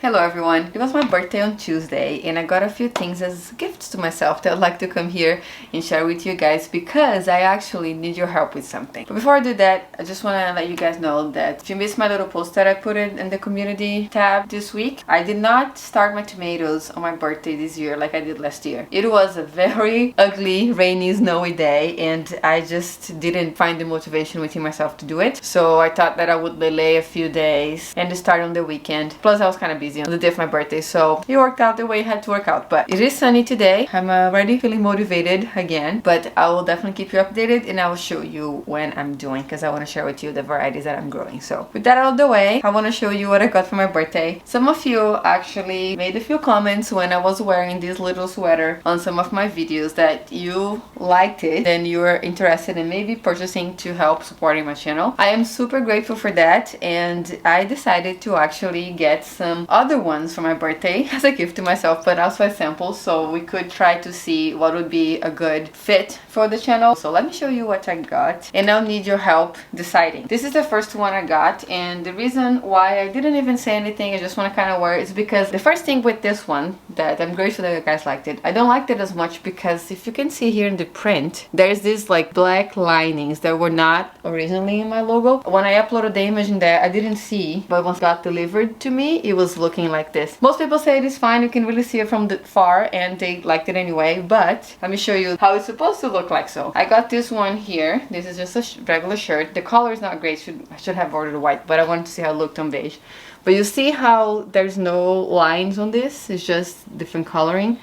Hello everyone, it was my birthday on Tuesday and I got a few things as gifts to myself that I'd like to come here and share with you guys because I actually need your help with something. But before I do that, I just want to let you guys know that if you missed my little post that I put in the community tab this week, I did not start my tomatoes on my birthday this year like I did last year. It was a very ugly, rainy, snowy day and I just didn't find the motivation within myself to do it. So I thought that I would delay a few days and start on the weekend. Plus I was kind of busy on the day of my birthday, so it worked out the way it had to work out. But it is sunny today. I'm already feeling motivated again, but I will definitely keep you updated and I will show you when I'm doing because I want to share with you the varieties that I'm growing. So with that out of the way, I want to show you what I got for my birthday. Some of you actually made a few comments when I was wearing this little sweater on some of my videos that you liked it and you were interested in maybe purchasing to help supporting my channel. I am super grateful for that and I decided to actually get some other ones for my birthday as a gift to myself, but also as samples, so we could try to see what would be a good fit for the channel. So let me show you what I got and I'll need your help deciding. This is the first one I got, and the reason why I didn't even say anything, I just want to kind of wear it, is because the first thing with this one that I'm grateful that you guys liked it. I don't like it as much because if you can see here in the print, there's these like black linings that were not originally in my logo. When I uploaded the image in there, I didn't see, but once it got delivered to me, it was looking like this. Most people say it is fine, you can really see it from the far and they liked it anyway, but let me show you how it's supposed to look like. So I got this one here. This is just a regular shirt. The color is not great. I should have ordered white, but I wanted to see how it looked on beige. But you see how there's no lines on this, it's just different coloring.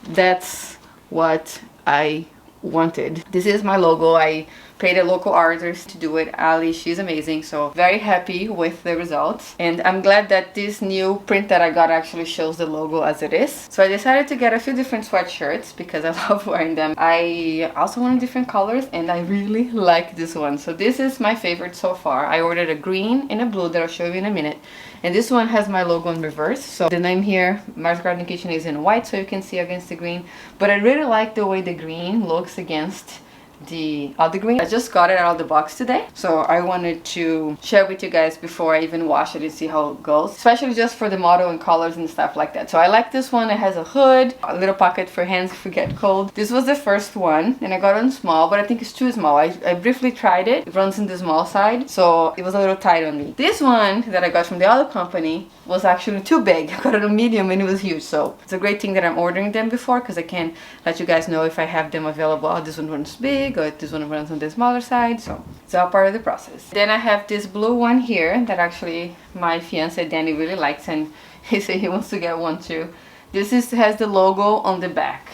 That's what I wanted. This is my logo. I paid a local artist to do it, Ali. She's amazing, so very happy with the results, and I'm glad that this new print that I got actually shows the logo as it is. So I decided to get a few different sweatshirts because I love wearing them. I also wanted different colors and I really like this one. So this is my favorite so far. I ordered a green and a blue that I'll show you in a minute, and this one has my logo in reverse. So the name here, Mars Garden Kitchen, is in white so you can see against the green, but I really like the way the green looks against the other green. I just got it out of the box today, so I wanted to share with you guys before I even wash it and see how it goes, especially just for the model and colors and stuff like that. So I like this one. It has a hood, a little pocket for hands if you get cold. This was the first one and I got it in small, but I think it's too small. I briefly tried it. It runs in the small side, so it was a little tight on me. This one that I got from the other company was actually too big. I got it on medium and it was huge, so it's a great thing that I'm ordering them before because I can let you guys know if I have them available. Oh, this one runs big, or this one runs on the smaller side, so it's all part of the process. Then I have this blue one here that actually my fiance Danny really likes, and he said he wants to get one too. This has the logo on the back.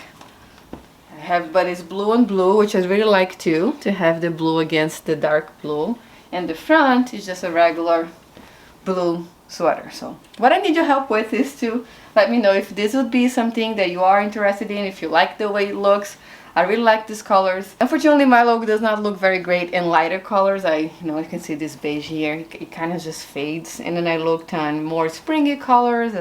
But it's blue on blue, which I really like too, to have the blue against the dark blue, and the front is just a regular blue sweater. So what I need your help with is to let me know if this would be something that you are interested in, if you like the way it looks. I really like these colors. Unfortunately, my logo does not look very great in lighter colors. You can see this beige here. It kind of just fades. And then I looked on more springy colors,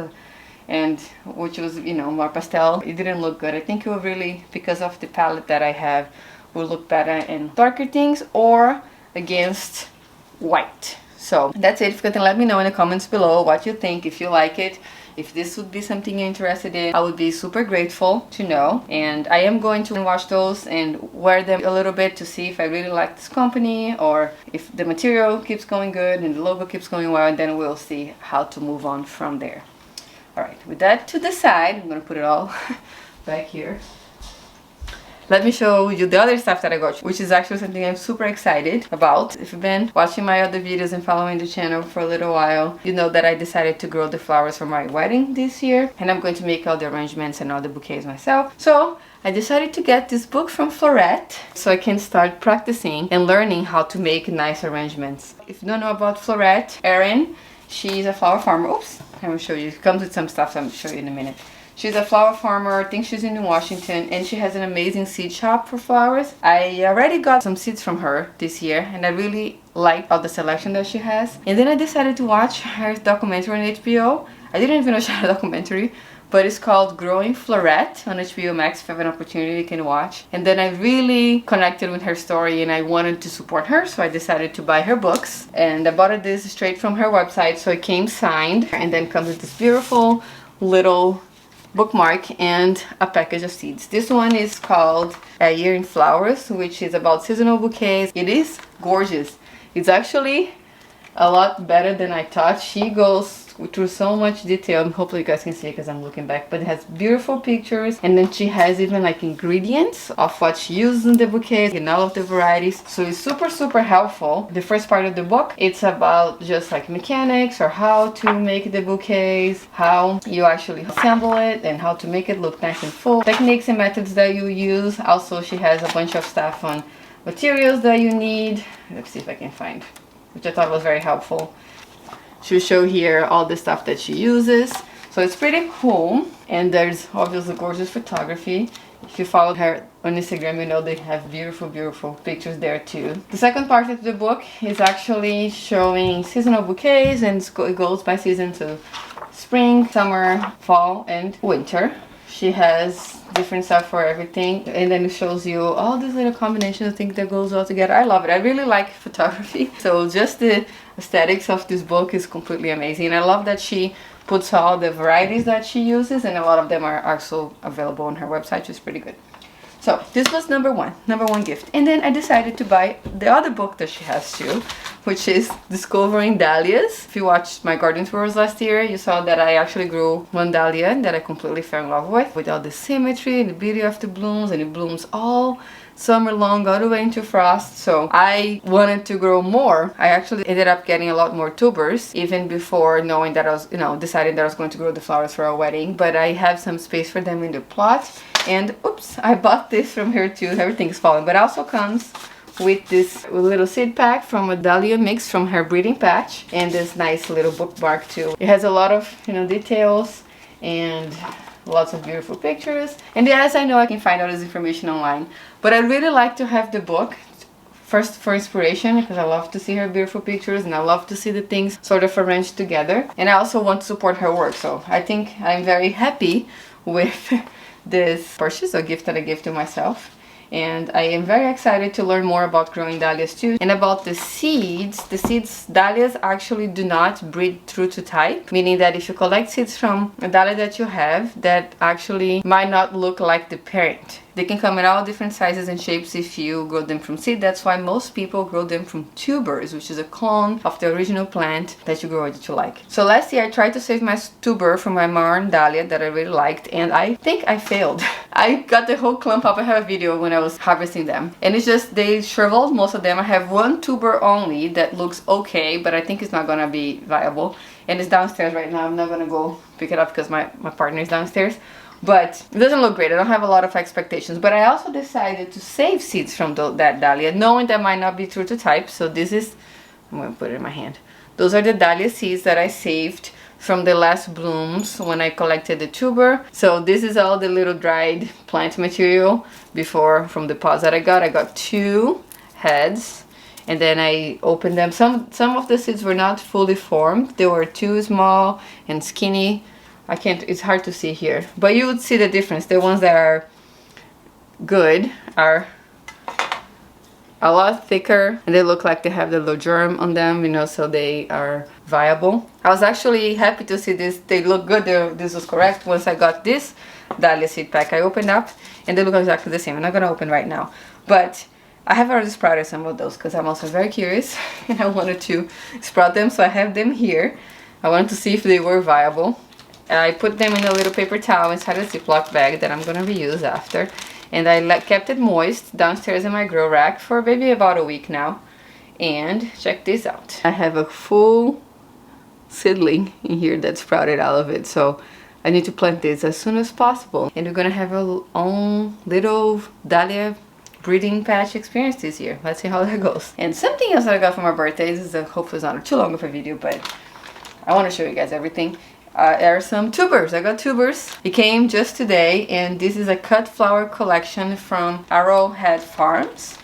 and which was, more pastel. It didn't look good. I think it will really, because of the palette that I have, will look better in darker things or against white. So that's it. If you can let me know in the comments below what you think, if you like it, if this would be something you're interested in, I would be super grateful to know. And I am going to wash those and wear them a little bit to see if I really like this company, or if the material keeps going good and the logo keeps going well, and then we'll see how to move on from there. Alright, with that to the side, I'm gonna put it all back here. Let me show you the other stuff that I got, which is actually something I'm super excited about. If you've been watching my other videos and following the channel for a little while, you know that I decided to grow the flowers for my wedding this year, and I'm going to make all the arrangements and all the bouquets myself. So I decided to get this book from Floret so I can start practicing and learning how to make nice arrangements. If you don't know about Floret, Erin, she's a flower farmer. Oops, I will show you. It comes with some stuff, so I'm going to show you in a minute. She's a flower farmer. I think she's in Washington, and she has an amazing seed shop for flowers. I already got some seeds from her this year, and I really like all the selection that she has. And then I decided to watch her documentary on HBO. I didn't even know she had a documentary, but it's called Growing Florette on HBO Max. If you have an opportunity, you can watch. And then I really connected with her story and I wanted to support her, so I decided to buy her books. And I bought this straight from her website, so it came signed, and then comes with this beautiful little bookmark and a package of seeds. This one is called A Year in Flowers, which is about seasonal bouquets. It is gorgeous. It's actually a lot better than I thought. She goes through so much detail. Hopefully you guys can see it because I'm looking back, but it has beautiful pictures, and then she has even like ingredients of what she uses in the bouquets and all of the varieties, so it's super helpful. The first part of the book, it's about just like mechanics or how to make the bouquets, how you actually assemble it, and how to make it look nice and full, techniques and methods that you use. Also, she has a bunch of stuff on materials that you need. Let's see if I can find, which I thought was very helpful. She'll show here all the stuff that she uses. So it's pretty cool. And there's obviously gorgeous photography. If you follow her on Instagram, you know they have beautiful pictures there too. The second part of the book is actually showing seasonal bouquets, and it goes by season to spring, summer, fall, and winter. She has different stuff for everything, and then it shows you all these little combinations of things that goes all together. I love it. I really like photography, so just the aesthetics of this book is completely amazing. And I love that she puts all the varieties that she uses, and a lot of them are also available on her website, which is pretty good. So this was number one gift. And then I decided to buy the other book that she has too, which is Discovering Dahlias. If you watched my garden tours last year, you saw that I actually grew one dahlia that I completely fell in love with all the symmetry and the beauty of the blooms, and it blooms all summer long, all the way into frost. So I wanted to grow more. I actually ended up getting a lot more tubers, even before knowing that I was, deciding that I was going to grow the flowers for a wedding. But I have some space for them in the plot. And oops, I bought this from her too. Everything's falling. But it also comes with this little seed pack from a dahlia mix from her breeding patch, and this nice little bookmark too. It has a lot of details and lots of beautiful pictures. And yes, I know I can find all this information online, but I really like to have the book first for inspiration, because I love to see her beautiful pictures and I love to see the things sort of arranged together, and I also want to support her work. So I think I'm very happy with this purchase or gift that I gave to myself. And I am very excited to learn more about growing dahlias too. And about the seeds, dahlias actually do not breed true to type, meaning that if you collect seeds from a dahlia that you have that actually might not look like the parent. They can come in all different sizes and shapes if you grow them from seed. That's why most people grow them from tubers, which is a clone of the original plant that you grow that you like. So last year I tried to save my tuber from my Marn dahlia that I really liked, and I think I failed. I got the whole clump up. I have a video when I was harvesting them, and it's just they shriveled, most of them. I have one tuber only that looks okay, but I think it's not gonna be viable, and it's downstairs right now. I'm not gonna go pick it up because my partner is downstairs. But it doesn't look great. I don't have a lot of expectations. But I also decided to save seeds from that dahlia, knowing that might not be true to type. So this is, I'm going to put it in my hand. Those are the dahlia seeds that I saved from the last blooms when I collected the tuber. So this is all the little dried plant material before from the pods that I got. I got 2 heads. And then I opened them. Some of the seeds were not fully formed. They were too small and skinny. It's hard to see here, but you would see the difference. The ones that are good are a lot thicker, and they look like they have the little germ on them, so they are viable. I was actually happy to see this. They look good. This was correct. Once I got this dahlia seed pack, I opened up, and they look exactly the same. I'm not gonna open right now, but I have already sprouted some of those because I'm also very curious, and I wanted to sprout them, so I have them here. I wanted to see if they were viable. I put them in a little paper towel inside a Ziploc bag that I'm gonna reuse after, and I kept it moist downstairs in my grow rack for maybe about a week now. And check this out, I have a full seedling in here that sprouted out of it, so I need to plant this as soon as possible, and we're gonna have our own little dahlia breeding patch experience this year. Let's see how that goes. And something else that I got for my birthday, this is hopefully it's not too long of a video, but I want to show you guys everything. There are some tubers. I got tubers. It came just today, and this is a cut flower collection from Arrowhead Farms.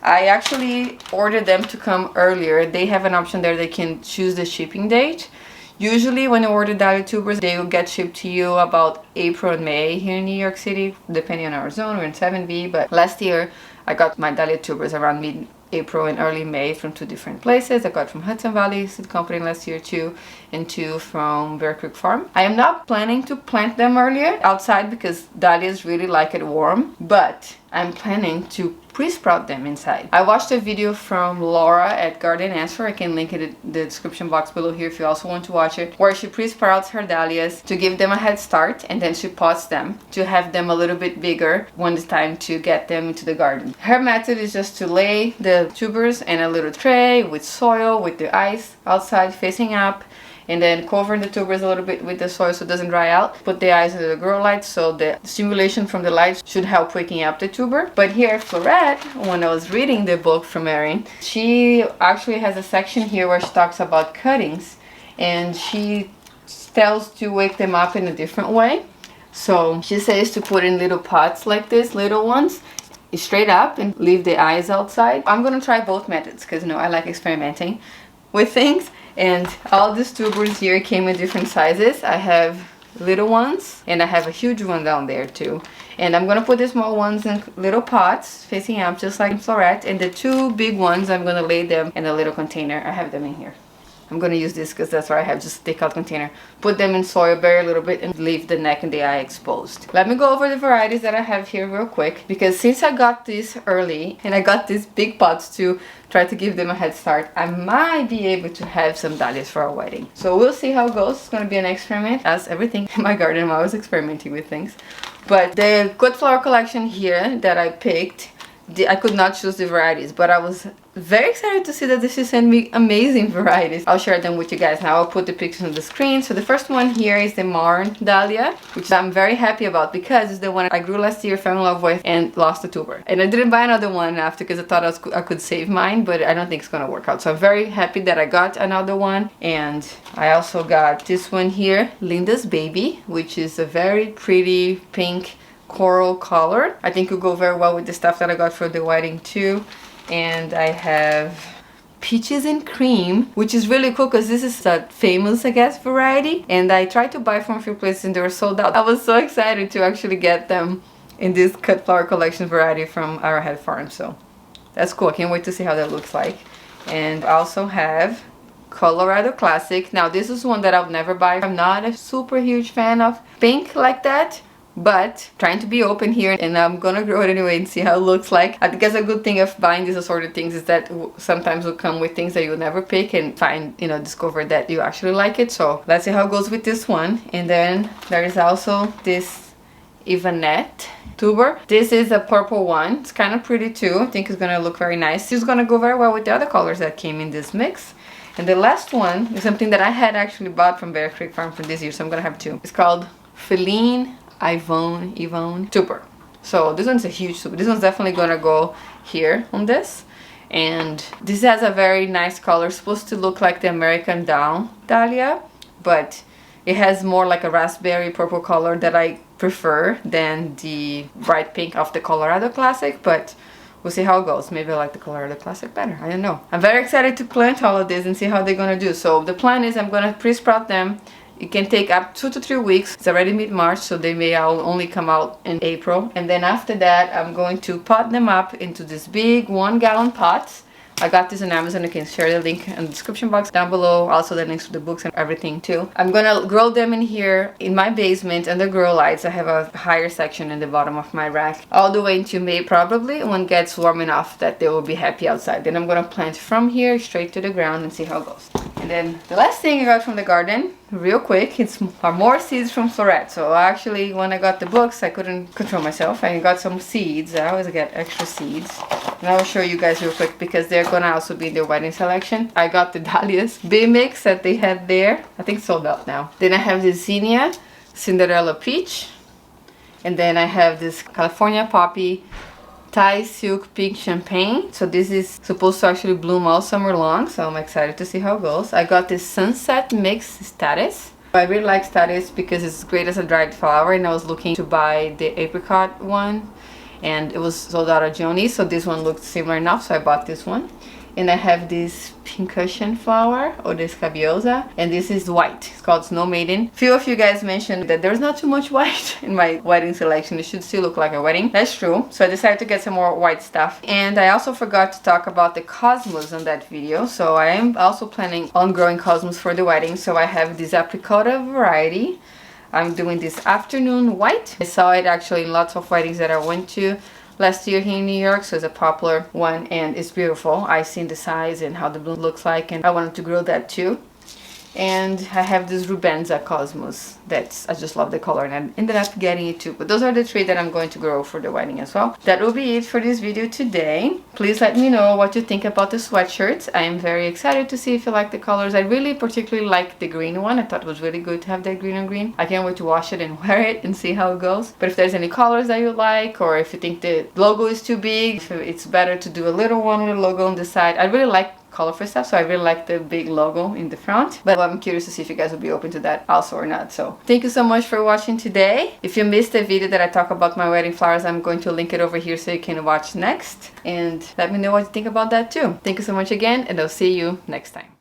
I actually ordered them to come earlier. They have an option there. They can choose the shipping date. Usually when you order dahlia tubers, they will get shipped to you about April and May here in New York City, depending on Arizona or in 7B. But last year I got my dahlia tubers around mid-April and early May from 2 different places. I got from Hudson Valley Seed Company last year too, and 2 from Bear Creek Farm. I am not planning to plant them earlier outside because dahlias really like it warm, but I'm planning to pre-sprout them inside. I watched a video from Laura at Garden Answer. I can link it in the description box below here if you also want to watch it, where she pre-sprouts her dahlias to give them a head start, and then she pots them to have them a little bit bigger when it's time to get them into the garden. Her method is just to lay the tubers in a little tray with soil, with the ice outside facing up, and then cover the tubers a little bit with the soil so it doesn't dry out. Put the eyes under the grow lights so the stimulation from the lights should help waking up the tuber. But here at Floret, when I was reading the book from Erin, she actually has a section here where she talks about cuttings, and she tells to wake them up in a different way. So she says to put in little pots like this, little ones, straight up, and leave the eyes outside. I'm gonna try both methods because, you know, I like experimenting with things. And all these tubers here came in different sizes. I have little ones and I have a huge one down there too. And I'm gonna put the small ones in little pots facing up just like in Floret, and the 2 big ones I'm gonna lay them in a little container. I have them in here. I'm gonna use this because that's where I have just a takeout container. Put them in soil, bury a little bit, and leave the neck and the eye exposed. Let me go over the varieties that I have here real quick, because since I got this early and I got these big pots to try to give them a head start, I might be able to have some dahlias for our wedding. So we'll see how it goes. It's gonna be an experiment, as everything in my garden. I'm always experimenting with things. But the Good Flower collection here that I picked, I could not choose the varieties, but I was very excited to see that she sent me amazing varieties. I'll share them with you guys now. I'll put the pictures on the screen. So the first one here is the Marn Dahlia, which I'm very happy about because it's the one I grew last year, fell in love with, and lost a tuber. And I didn't buy another one after because I thought I could save mine, but I don't think it's gonna work out. So I'm very happy that I got another one. And I also got this one here, Linda's Baby, which is a very pretty pink coral color. I think it will go very well with the stuff that I got for the wedding too. And I have Peaches and Cream, which is really cool because this is a famous, I guess, variety. And I tried to buy from a few places and they were sold out. I was so excited to actually get them in this Cut Flower Collection variety from Arrowhead Farm. So that's cool. I can't wait to see how that looks like. And I also have Colorado Classic. Now this is one that I would never buy. I'm not a super huge fan of pink like that, but trying to be open here, and I'm gonna grow it anyway and see how it looks like. I guess a good thing of buying these assorted things is that sometimes will come with things that you'll never pick and find, you know, discover that you actually like it. So let's see how it goes with this one. And then there is also this Ivanette tuber. This is a purple one. It's kind of pretty too. I think it's gonna look very nice. It's gonna go very well with the other colors that came in this mix. And the last one is something that I had actually bought from Bear Creek Farm for this year, so I'm gonna have 2. It's called Feline Yvonne tuber. So this one's a huge tuber. This one's definitely gonna go here on this. And this has a very nice color. It's supposed to look like the American Dawn Dahlia, but it has more like a raspberry purple color that I prefer than the bright pink of the Colorado Classic, but we'll see how it goes. Maybe I like the Colorado Classic better. I don't know. I'm very excited to plant all of this and see how they're gonna do. So the plan is I'm gonna pre-sprout them. It can take up 2 to 3 weeks. It's already mid-March, so they may all only come out in April. And then after that, I'm going to pot them up into this big 1-gallon pots. I got this on Amazon. You can share the link in the description box down below. Also the links to the books and everything too. I'm gonna grow them in here in my basement under grow lights. I have a higher section in the bottom of my rack. All the way into May probably, when it gets warm enough that they will be happy outside. Then I'm gonna plant from here straight to the ground and see how it goes. And then the last thing I got from the garden, real quick, are more seeds from Floret. So actually when I got the books, I couldn't control myself. I got some seeds. I always get extra seeds. And I will show you guys real quick because they're gonna also be in their wedding selection. I got the Dahlias B-Mix that they had there. I think sold out now. Then I have the Zinnia Cinderella Peach. And then I have this California Poppy Thai Silk Pink Champagne. So this is supposed to actually bloom all summer long, so I'm excited to see how it goes. I got this Sunset Mix Status. I really like Status because it's great as a dried flower, and I was looking to buy the apricot one and it was sold out at Joni, so this one looked similar enough, so I bought this one. And I have this pincushion flower, or this Scabiosa, and this is white. It's called Snow Maiden. Few of you guys mentioned that there's not too much white in my wedding selection. It should still look like a wedding. That's true. So I decided to get some more white stuff. And I also forgot to talk about the cosmos on that video. So I am also planning on growing cosmos for the wedding. So I have this apricota variety. I'm doing this afternoon white. I saw it actually in lots of weddings that I went to last year here in New York, so it's a popular one and it's beautiful. I seen the size and how the bloom looks like, and I wanted to grow that too. And I have this Rubenza Cosmos that's, I just love the color, and I ended up getting it too. But those are the three that I'm going to grow for the wedding as well. That will be it for this video today. Please let me know what you think about the sweatshirts. I am very excited to see if you like the colors. I really particularly like the green one. I thought it was really good to have that green on green. I can't wait to wash it and wear it and see how it goes. But if there's any colors that you like, or if you think the logo is too big, if it's better to do a little one with a logo on the side. I really like colorful stuff, so I really like the big logo in the front, but I'm curious to see if you guys will be open to that also or not. So thank you so much for watching today. If you missed the video that I talk about my wedding flowers, I'm going to link it over here so you can watch next, and let me know what you think about that too. Thank you so much again, and I'll see you next time.